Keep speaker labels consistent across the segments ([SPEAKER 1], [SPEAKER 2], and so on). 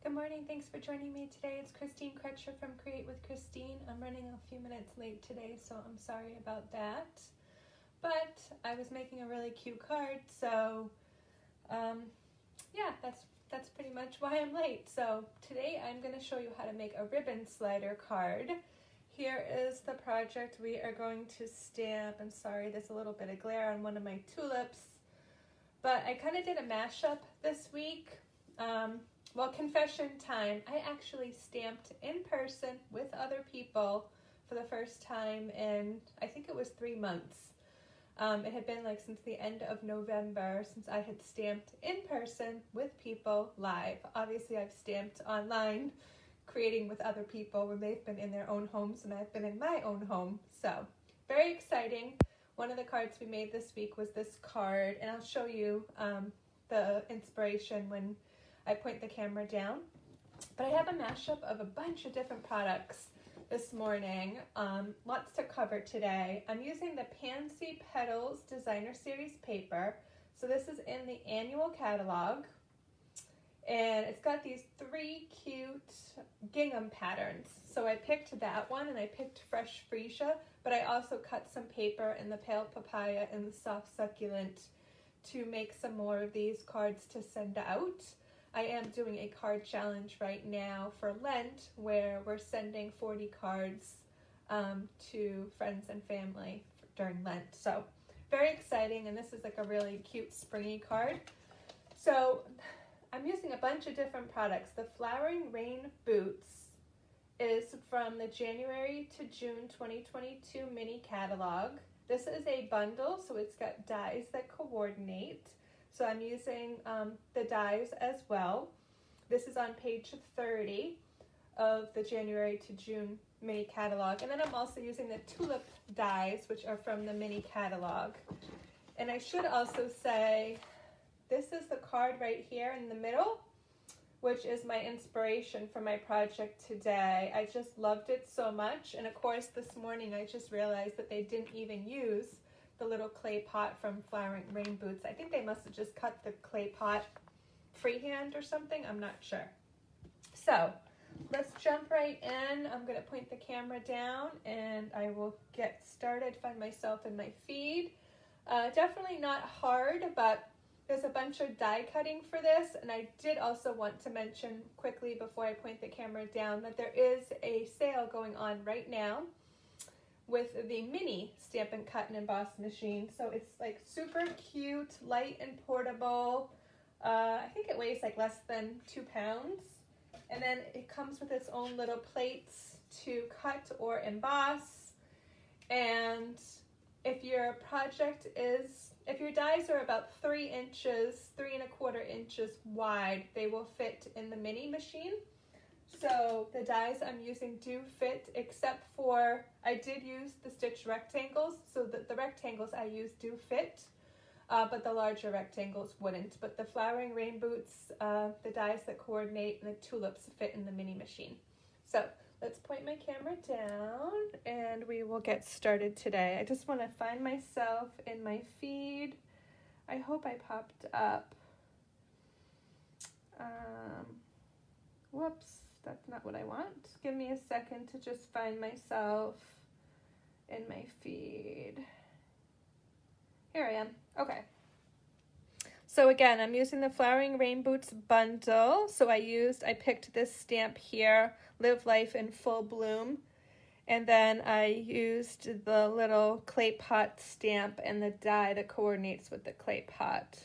[SPEAKER 1] Good morning, thanks for joining me today. It's Christine Crutcher from Create with Christine. I'm running a few minutes late today, so I'm sorry about that. But I was making a really cute card, so yeah, that's pretty much why I'm late. So today I'm going to show you how to make a ribbon slider card. Here is the project we are going to stamp. I'm sorry, there's a little bit of glare on one of my tulips, but I kind of did a mashup this week. Well, confession time, I actually stamped in person with other people for the first time in, I think it was 3 months. It had been like since the end of November since I had stamped in person with people live. Obviously, I've stamped online, creating with other people when they've been in their own homes and I've been in my own home. So, very exciting. One of the cards we made this week was this card, and I'll show you the inspiration when I point the camera down. But I have a mashup of a bunch of different products this morning. Lots to cover today. I'm using the Pansy Petals Designer Series paper. So this is in the annual catalog. And it's got these 3 cute gingham patterns. So I picked that one and I picked Fresh Freesia, but I also cut some paper in the Pale Papaya and the Soft Succulent to make some more of these cards to send out. I am doing a card challenge right now for Lent where we're sending 40 cards to friends and family during Lent. So very exciting, and this is like a really cute springy card. So I'm using a bunch of different products. The Flowering Rain Boots is from the January to June 2022 mini catalog. This is a bundle, so it's got dies that coordinate. So I'm using the dies as well. This is on page 30 of the January to June mini catalog. And then I'm also using the Tulip Dies, which are from the mini catalog. And I should also say, this is the card right here in the middle, which is my inspiration for my project today. I just loved it so much. And of course, this morning I just realized that they didn't even use the little clay pot from Flowering Rain Boots. I think they must have just cut the clay pot freehand or something. I'm not sure. So let's jump right in. I'm going to point the camera down and I will get started, find myself in my feed. Definitely not hard, but there's a bunch of die cutting for this. And I did also want to mention quickly before I point the camera down that there is a sale going on right now with the mini Stampin' Cut and Emboss machine. So it's like super cute, light and portable. I think it weighs like less than 2 pounds. And then it comes with its own little plates to cut or emboss. And if your project is, if your dies are about 3 inches, 3¼ inches wide, they will fit in the mini machine. So the dies I'm using do fit, except for, I did use the stitch rectangles, so that the rectangles I used do fit, but the larger rectangles wouldn't. But the Flowering Rain Boots, the dies that coordinate, and the tulips fit in the mini machine. So let's point my camera down and we will get started today. I just want to find myself in my feed. I hope I popped up. Whoops. That's not what I want. Give me a second to just find myself in my feed. Here I am. Okay. So again, I'm using the Flowering Rain Boots bundle. So I picked this stamp here, Live Life in Full Bloom. And then I used the little clay pot stamp and the die that coordinates with the clay pot.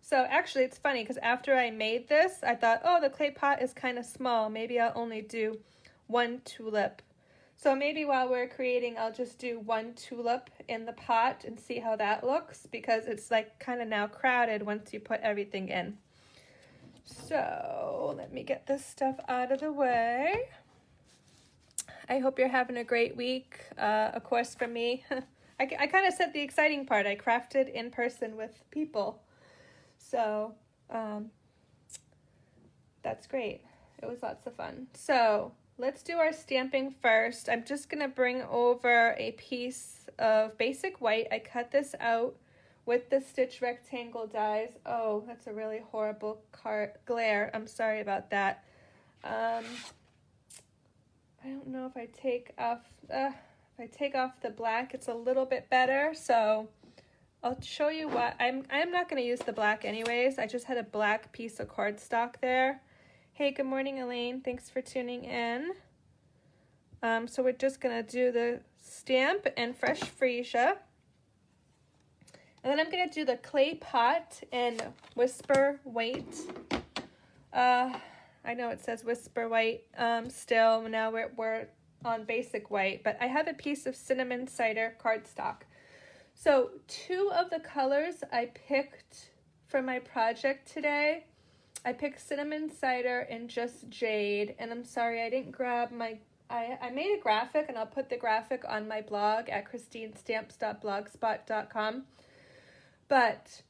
[SPEAKER 1] So actually it's funny because after I made this, I thought, oh, the clay pot is kind of small. Maybe I'll only do 1 tulip. So maybe while we're creating, I'll just do 1 tulip in the pot and see how that looks, because it's like kind of now crowded once you put everything in. So let me get this stuff out of the way. I hope you're having a great week. Of course, for me, I kind of said the exciting part. I crafted in person with people. So that's great. It was lots of fun. So let's do our stamping first. I'm just going to bring over a piece of basic white. I cut this out with the stitch rectangle dies. Oh, that's a really horrible glare. I'm sorry about that. I don't know if I take off the black, it's a little bit better. So I'll show you what I'm not going to use the black anyways. I just had a black piece of cardstock there. Hey, good morning, Elaine. Thanks for tuning in. So we're just going to do the stamp and fresh freesia. And then I'm going to do the clay pot in Whisper White. I know it says Whisper White still. Now we're on basic white, but I have a piece of cinnamon cider cardstock. So 2 of the colors I picked for my project today, I picked cinnamon cider and just jade. And I'm sorry, I didn't grab my, I made a graphic, and I'll put the graphic on my blog at christinestamps.blogspot.com. But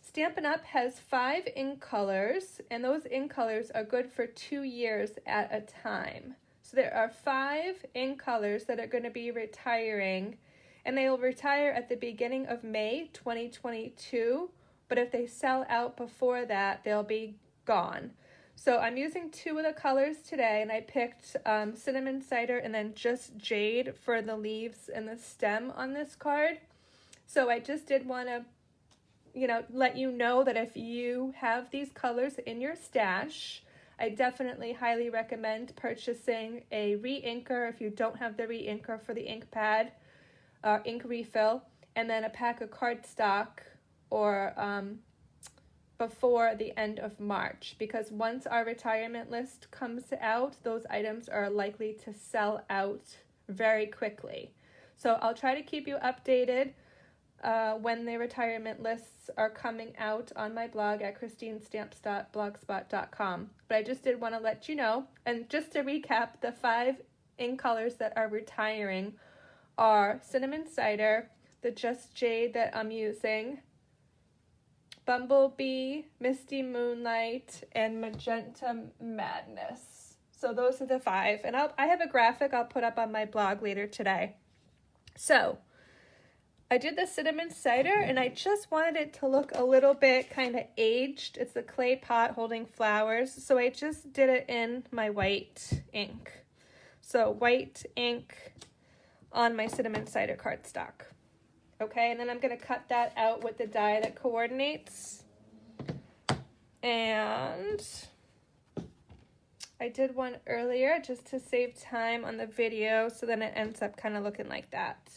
[SPEAKER 1] Stampin' Up! Has 5 ink colors, and those ink colors are good for 2 years at a time. So there are 5 ink colors that are going to be retiring, and they will retire at the beginning of May 2022, but if they sell out before that, they'll be gone. So I'm using 2 of the colors today, and I picked cinnamon cider and then just jade for the leaves and the stem on this card. So I just did want to, let you know that if you have these colors in your stash, I definitely highly recommend purchasing a re-inker if you don't have the re-inker for the ink pad or ink refill, and then a pack of cardstock or before the end of March, because once our retirement list comes out, those items are likely to sell out very quickly. So I'll try to keep you updated when the retirement lists are coming out on my blog at christinestamps.blogspot.com. But I just did want to let you know. And just to recap, the 5 ink colors that are retiring are cinnamon cider, the just jade that I'm using, bumblebee, misty moonlight, and magenta madness. So those are the 5. And I have a graphic I'll put up on my blog later today. So I did the cinnamon cider, and I just wanted it to look a little bit kind of aged. It's a clay pot holding flowers, so I just did it in my white ink. So white ink on my cinnamon cider cardstock. Okay, and then I'm going to cut that out with the die that coordinates. And I did one earlier just to save time on the video, so then it ends up kind of looking like that.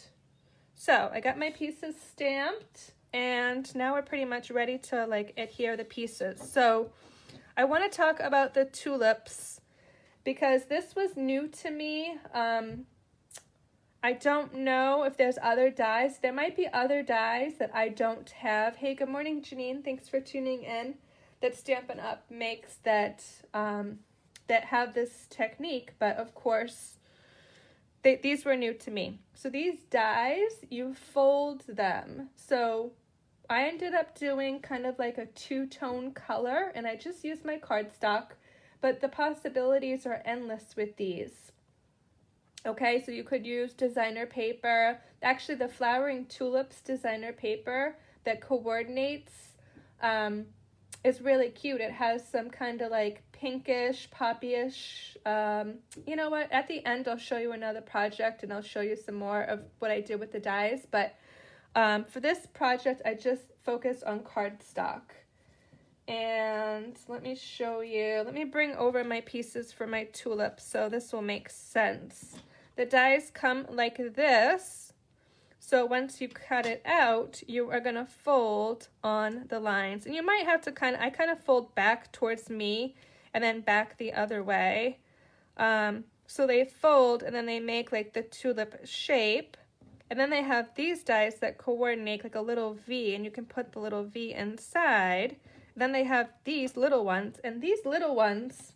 [SPEAKER 1] So I got my pieces stamped, and now we're pretty much ready to adhere the pieces. So I want to talk about the tulips because this was new to me. I don't know if there's other dies. There might be other dies that I don't have. Hey, good morning, Janine. Thanks for tuning in. That Stampin' Up! Makes that have this technique, but of course, these were new to me. So these dies, you fold them. So I ended up doing kind of like a 2-tone color, and I just used my cardstock, but the possibilities are endless with these. Okay, so you could use designer paper. Actually, the Flowering Tulips designer paper that coordinates is really cute. It has some kind of like pinkish, poppyish, you know what, at the end I'll show you another project and I'll show you some more of what I did with the dies, but for this project I just focused on cardstock. And let me show you, let me bring over my pieces for my tulips so this will make sense. The dies come like this, so once you cut it out, you are going to fold on the lines. And you might have to I kind of fold back towards me and then back the other way. So they fold and then they make like the tulip shape. And then they have these dies that coordinate like a little V, and you can put the little V inside. Then they have these little ones, and these little ones,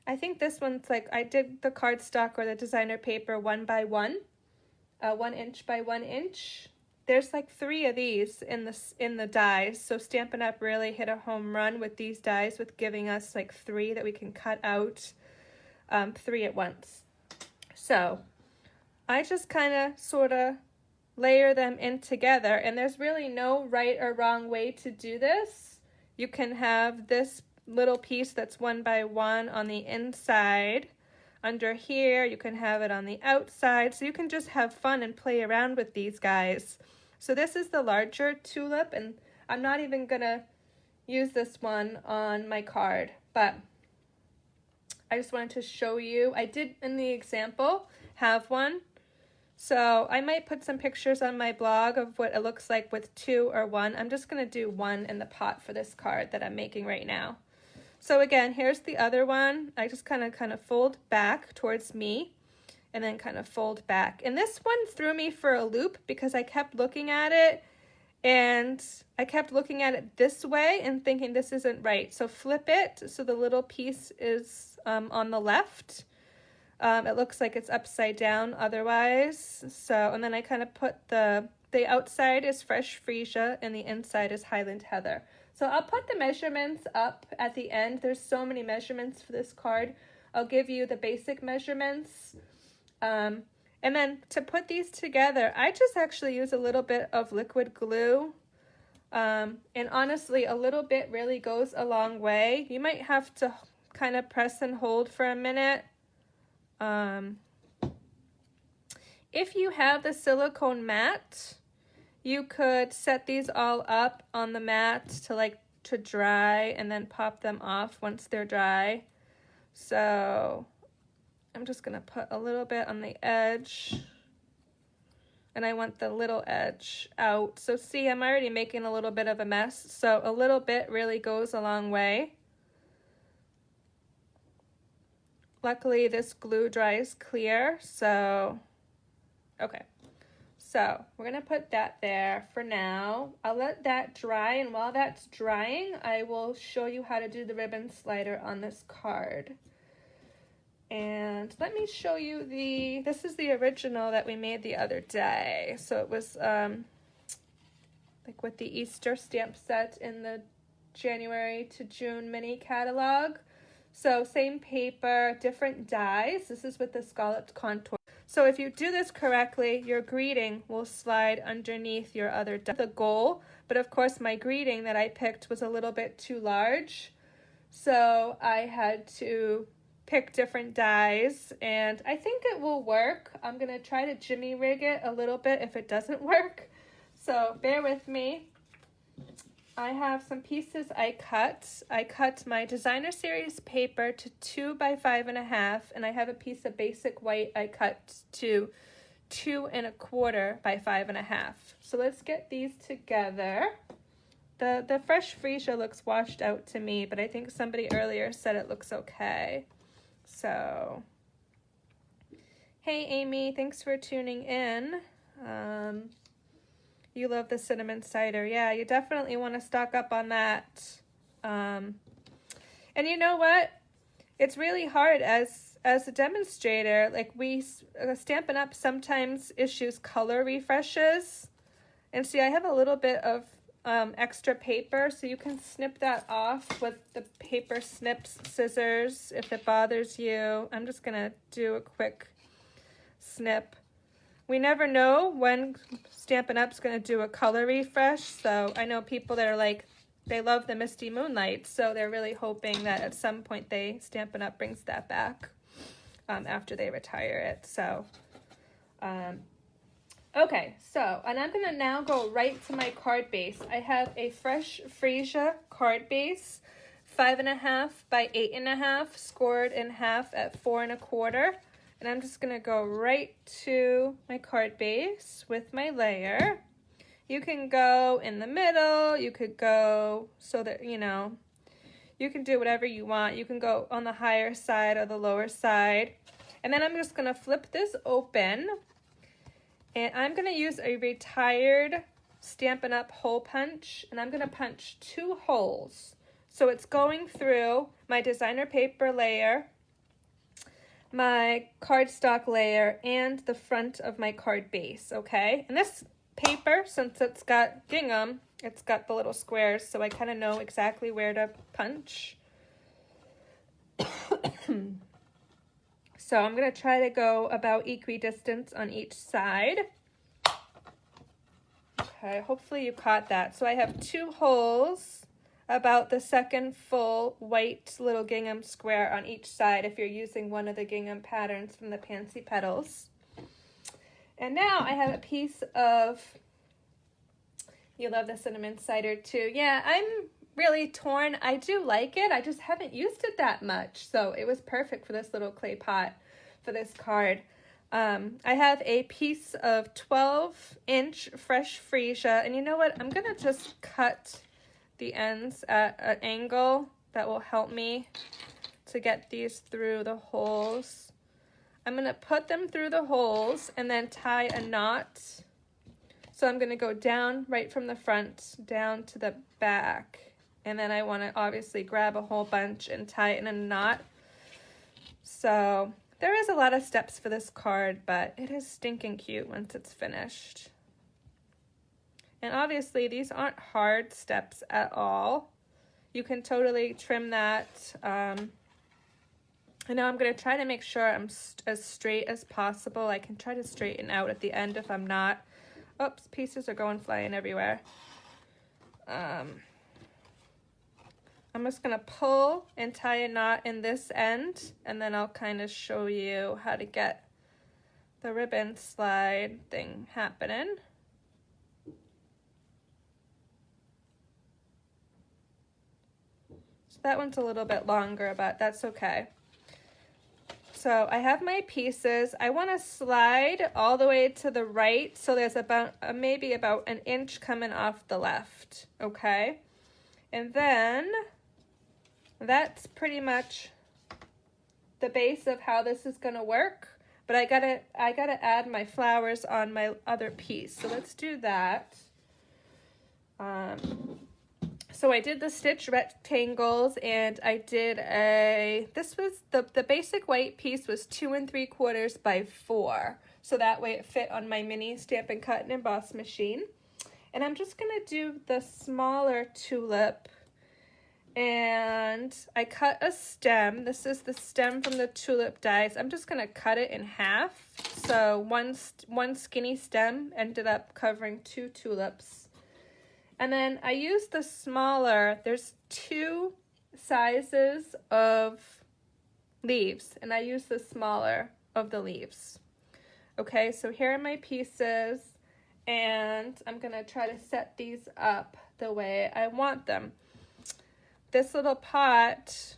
[SPEAKER 1] I think this one's like, I did the cardstock or the designer paper 1 by 1, 1 inch by 1 inch. There's like 3 of these in the dies, so Stampin' Up! Really hit a home run with these dies with giving us like 3 that we can cut out, 3 at once. So I just kind of sort of layer them in together, and there's really no right or wrong way to do this. You can have this little piece that's 1 by 1 on the inside. Under here, you can have it on the outside, so you can just have fun and play around with these guys. So this is the larger tulip, and I'm not even gonna use this one on my card, but I just wanted to show you. I did, in the example, have one. So I might put some pictures on my blog of what it looks like with 2 or 1. I'm just gonna do 1 in the pot for this card that I'm making right now. So again, here's the other one. I just kind of fold back towards me and then kind of fold back. And this one threw me for a loop because I kept looking at it and I kept looking at it this way and thinking this isn't right. So flip it so the little piece is on the left. It looks like it's upside down otherwise. So, and then I kind of put the outside is fresh freesia and the inside is Highland Heather. So I'll put the measurements up at the end. There's so many measurements for this card. I'll give you the basic measurements. And then to put these together, I just actually use a little bit of liquid glue. And honestly, a little bit really goes a long way. You might have to kind of press and hold for a minute. If you have the silicone mat, you could set these all up on the mat to dry and then pop them off once they're dry. So I'm just gonna put a little bit on the edge and I want the little edge out. So see, I'm already making a little bit of a mess. So a little bit really goes a long way. Luckily this glue dries clear, so okay. So we're gonna put that there for now. I'll let that dry, and while that's drying, I will show you how to do the ribbon slider on this card. And let me show you this is the original that we made the other day. So it was like with the Easter stamp set in the January to June mini catalog. So same paper, different dies. This is with the scalloped contour. So if you do this correctly, your greeting will slide underneath your other die. The goal, but of course my greeting that I picked was a little bit too large. So I had to pick different dies, and I think it will work. I'm gonna try to jimmy rig it a little bit if it doesn't work. So bear with me. I have some pieces I cut. I cut my designer series paper to 2 by 5.5, and I have a piece of basic white I cut to 2 1/4 by 5.5. So let's get these together. The fresh freesia looks washed out to me, but I think somebody earlier said it looks okay. So, hey Amy, thanks for tuning in. You love the cinnamon cider. Yeah, you definitely want to stock up on that. And you know what? It's really hard as a demonstrator. Like Stampin' Up sometimes issues color refreshes. And see, I have a little bit of extra paper, so you can snip that off with the paper snips scissors if it bothers you. I'm just gonna do a quick snip. We never know when Stampin' Up's going to do a color refresh, so I know people that are like, they love the Misty Moonlight, so they're really hoping that at some point Stampin' Up brings that back after they retire it. So, okay, so, and I'm going to now go right to my card base. I have a fresh freesia card base, 5.5 by 8.5, scored in half at 4 1/4. And I'm just going to go right to my card base with my layer. You can go in the middle. You could go so that, you know, you can do whatever you want. You can go on the higher side or the lower side. And then I'm just going to flip this open. And I'm going to use a retired Stampin' Up hole punch. And I'm going to punch 2 holes. So it's going through my designer paper layer, my cardstock layer, and the front of my card base, okay? And this paper, since it's got gingham, it's got the little squares, so I kind of know exactly where to punch. So I'm going to try to go about equidistant on each side. Okay, hopefully you caught that. So I have 2 holes. about the second full white little gingham square on each side if you're using one of the gingham patterns from the Pansy Petals. And now I have a piece of, you love the cinnamon cider too. Yeah, I'm really torn. I do like it. I just haven't used it that much. So it was perfect for this little clay pot for this card. I have a piece of 12-inch fresh freesia. And you know what? I'm going to just cut the ends at an angle that will help me to get these through the holes. I'm going to put them through the holes and then tie a knot. So I'm going to go down right from the front down to the back. And then I want to obviously grab a whole bunch and tie it in a knot. So there is a lot of steps for this card, but it is stinking cute once it's finished. And obviously these aren't hard steps at all. You can totally trim that. And now I'm going to try to make sure I'm as straight as possible. I can try to straighten out at the end if I'm not. Oops, pieces are going flying everywhere. I'm just going to pull and tie a knot in this end, and then I'll kind of show you how to get the ribbon slide thing happening. So that one's a little bit longer, but that's okay. So I have my pieces. I want to slide all the way to the right, so there's about maybe about an inch coming off the left, okay? And then that's pretty much the base of how this is going to work. But I gotta add my flowers on my other piece. So let's do that. So I did the stitch rectangles, and I did this was the basic white piece was 2 3/4 by 4. So that way it fit on my mini Stampin' Cut and Emboss machine. And I'm just gonna do the smaller tulip, and I cut a stem. This is the stem from the Tulip Dies. I'm just gonna cut it in half. So one skinny stem ended up covering 2 tulips. And then I used the smaller, there's 2 sizes of leaves, and I used the smaller of the leaves. Okay, so here are my pieces, and I'm gonna try to set these up the way I want them. This little pot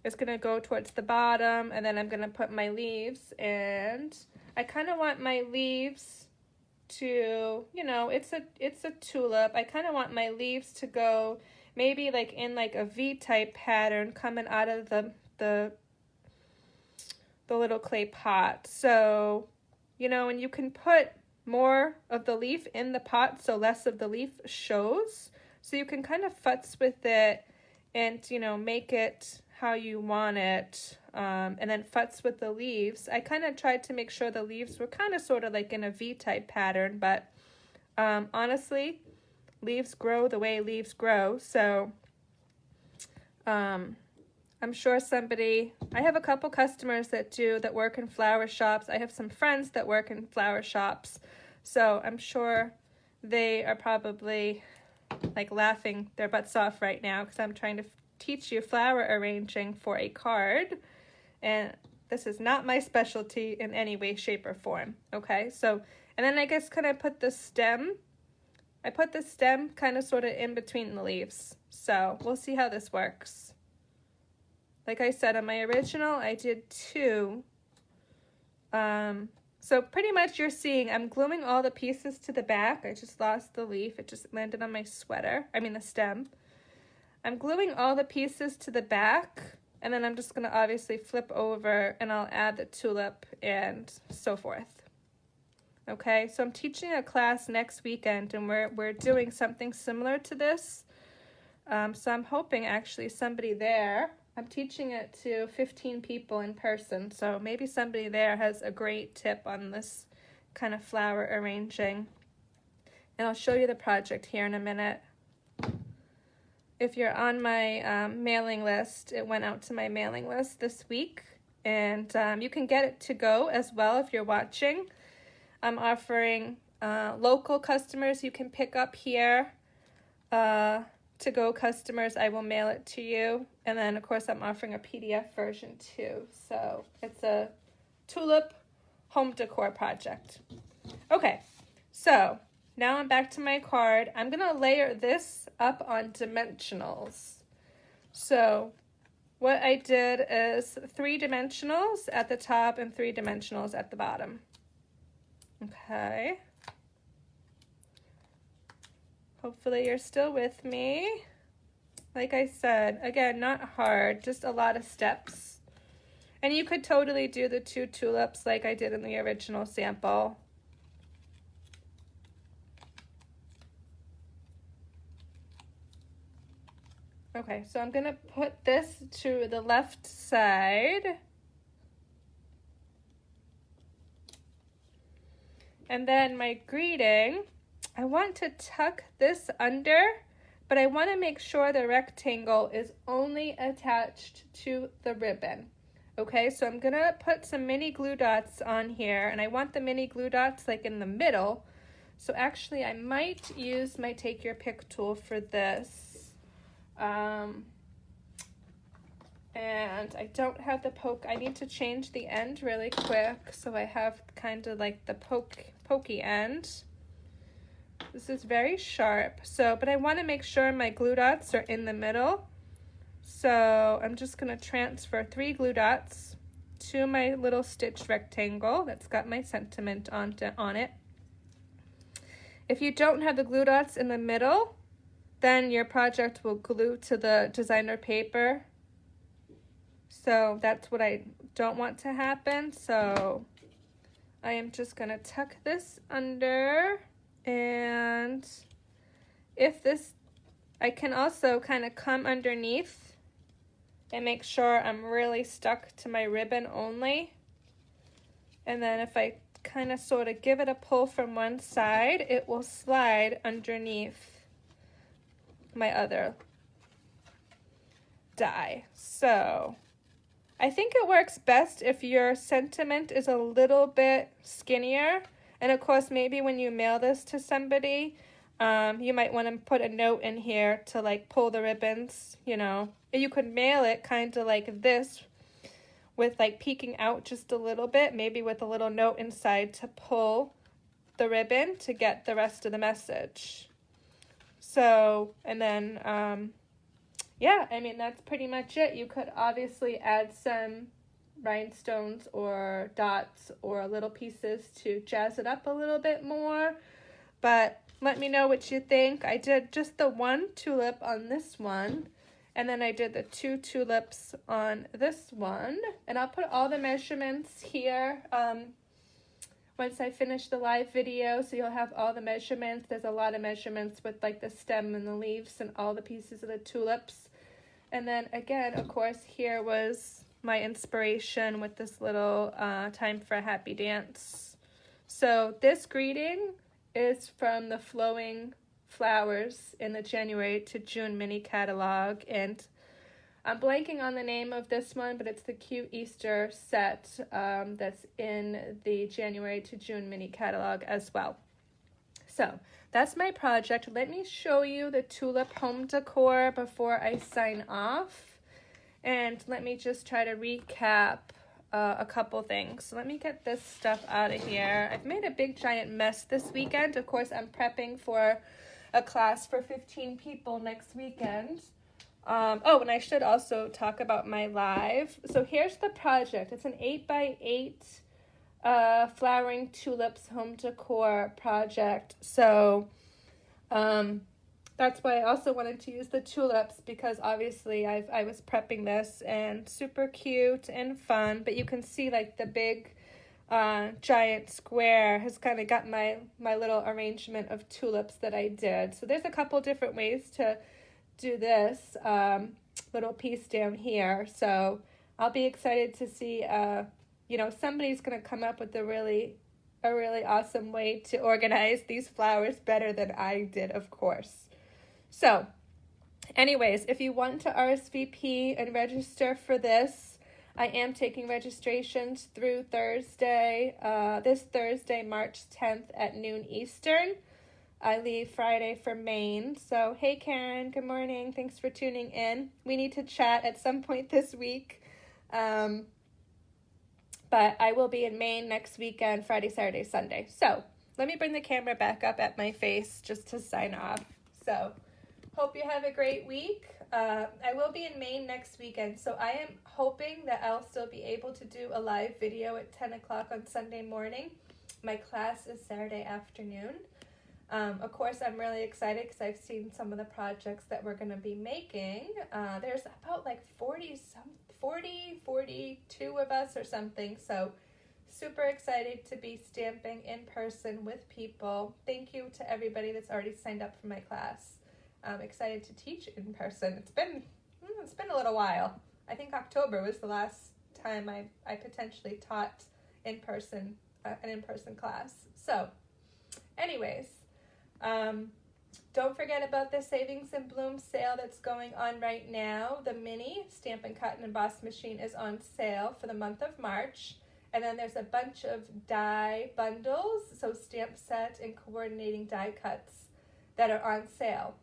[SPEAKER 1] is gonna go towards the bottom, and then I'm gonna put my leaves, and I kind of want my leaves to, you know, it's a tulip. I kind of want my leaves to go maybe like in like a V-type pattern coming out of the little clay pot. So, you know, and you can put more of the leaf in the pot so less of the leaf shows. So you can kind of futz with it and, you know, make it how you want it, and then futz with the leaves. I kind of tried to make sure the leaves were kind of sort of like in a V-type pattern, but honestly, leaves grow the way leaves grow. So I'm sure somebody, I have a couple customers that work in flower shops. I have some friends that work in flower shops, so I'm sure they are probably like laughing their butts off right now because I'm trying to teach you flower arranging for a card, and this is not my specialty in any way, shape, or form. Okay, so, and then I guess kind of put the stem, I put the stem kind of sort of in between the leaves. So we'll see how this works. Like I said, on my original I did 2. So pretty much you're seeing I'm gluing all the pieces to the back. I just lost the leaf, it just landed on my sweater, I mean the stem. I'm gluing all the pieces to the back, and then I'm just going to obviously flip over and I'll add the tulip and so forth. Okay, so I'm teaching a class next weekend, and we're doing something similar to this. So I'm hoping actually somebody there, I'm teaching it to 15 people in person, so maybe somebody there has a great tip on this kind of flower arranging. And I'll show you the project here in a minute. If you're on my mailing list, it went out to my mailing list this week, and you can get it to go as well if you're watching. I'm offering local customers, you can pick up here to-go customers, I will mail it to you. And then, of course, I'm offering a PDF version too. So it's a tulip home decor project. Okay, so now I'm back to my card. I'm going to layer this up on dimensionals. So what I did is 3 dimensionals at the top and 3 dimensionals at the bottom. Okay. Hopefully you're still with me. Like I said, again, not hard, just a lot of steps. And you could totally do the 2 tulips like I did in the original sample. Okay, so I'm going to put this to the left side. And then my greeting, I want to tuck this under, but I want to make sure the rectangle is only attached to the ribbon. Okay, so I'm going to put some mini glue dots on here, and I want the mini glue dots like in the middle. So actually I might use my Take Your Pick tool for this. And I don't have the poke. I need to change the end really quick so I have kind of like the pokey end. This is very sharp, so but I want to make sure my glue dots are in the middle. So I'm just going to transfer 3 glue dots to my little stitched rectangle that's got my sentiment on it. If you don't have the glue dots in the middle, then your project will glue to the designer paper. So that's what I don't want to happen. So I am just going to tuck this under, and if this, I can also kind of come underneath and make sure I'm really stuck to my ribbon only. And then if I kind of sort of give it a pull from one side, it will slide underneath my other die. So I think it works best if your sentiment is a little bit skinnier. And of course, maybe when you mail this to somebody, you might want to put a note in here to like pull the ribbons, you know. You could mail it kind of like this with like peeking out just a little bit, maybe with a little note inside to pull the ribbon to get the rest of the message. So, and then, yeah, I mean, that's pretty much it. You could obviously add some rhinestones or dots or little pieces to jazz it up a little bit more. But let me know what you think. I did just the 1 tulip on this one, and then I did the 2 tulips on this one. And I'll put all the measurements here once I finish the live video, so you'll have all the measurements. There's a lot of measurements with like the stem and the leaves and all the pieces of the tulips. And then again, of course, here was my inspiration with this little Time for a Happy Dance. So this greeting is from the Flowing Flowers in the January to June mini catalog, and I'm blanking on the name of this one, but it's the cute Easter set that's in the January to June mini catalog as well. So that's my project. Let me show you the tulip home decor before I sign off. And let me just try to recap a couple things. So let me get this stuff out of here. I've made a big giant mess this weekend. Of course, I'm prepping for a class for 15 people next weekend. Oh, and I should also talk about my live. So here's the project. It's an 8x8 flowering tulips home decor project. So that's why I also wanted to use the tulips, because obviously I was prepping this, and super cute and fun. But you can see like the big giant square has kind of got my little arrangement of tulips that I did. So there's a couple different ways to do this little piece down here. So I'll be excited to see, you know, somebody's going to come up with a really awesome way to organize these flowers better than I did, of course. So anyways, if you want to RSVP and register for this, I am taking registrations through Thursday, this Thursday, March 10th at noon Eastern. I leave Friday for Maine. So, hey Karen, good morning. Thanks for tuning in. We need to chat at some point this week. But I will be in Maine next weekend, Friday, Saturday, Sunday. So, let me bring the camera back up at my face just to sign off. So, hope you have a great week. I will be in Maine next weekend, so I am hoping that I'll still be able to do a live video at 10 o'clock on Sunday morning. My class is Saturday afternoon. Of course, I'm really excited because I've seen some of the projects that we're going to be making. There's about like 42 of us or something, so super excited to be stamping in person with people. Thank you to everybody that's already signed up for my class. I'm excited to teach in person. It's been a little while. I think October was the last time I potentially taught in person, an in-person class. So, anyways, don't forget about the Savings and Bloom sale that's going on right now. The mini Stampin' Cut and Emboss machine is on sale for the month of March. And then there's a bunch of die bundles, so stamp set and coordinating die cuts that are on sale.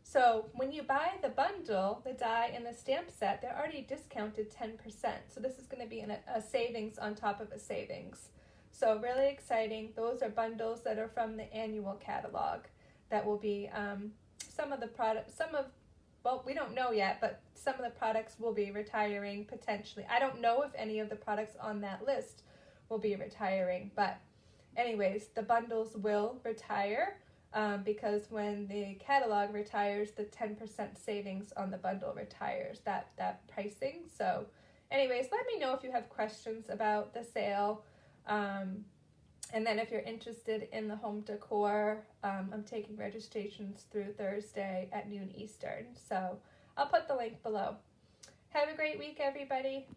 [SPEAKER 1] So when you buy the bundle, the die and the stamp set, they're already discounted 10%. So this is going to be a savings on top of a savings. So really exciting. Those are bundles that are from the annual catalog. That will be some of the products, well, we don't know yet, but some of the products will be retiring potentially. I don't know if any of the products on that list will be retiring, but anyways, the bundles will retire. Because when the catalog retires, the 10% savings on the bundle retires, that pricing. So anyways, let me know if you have questions about the sale. And then if you're interested in the home decor, I'm taking registrations through Thursday at noon Eastern. So I'll put the link below. Have a great week, everybody.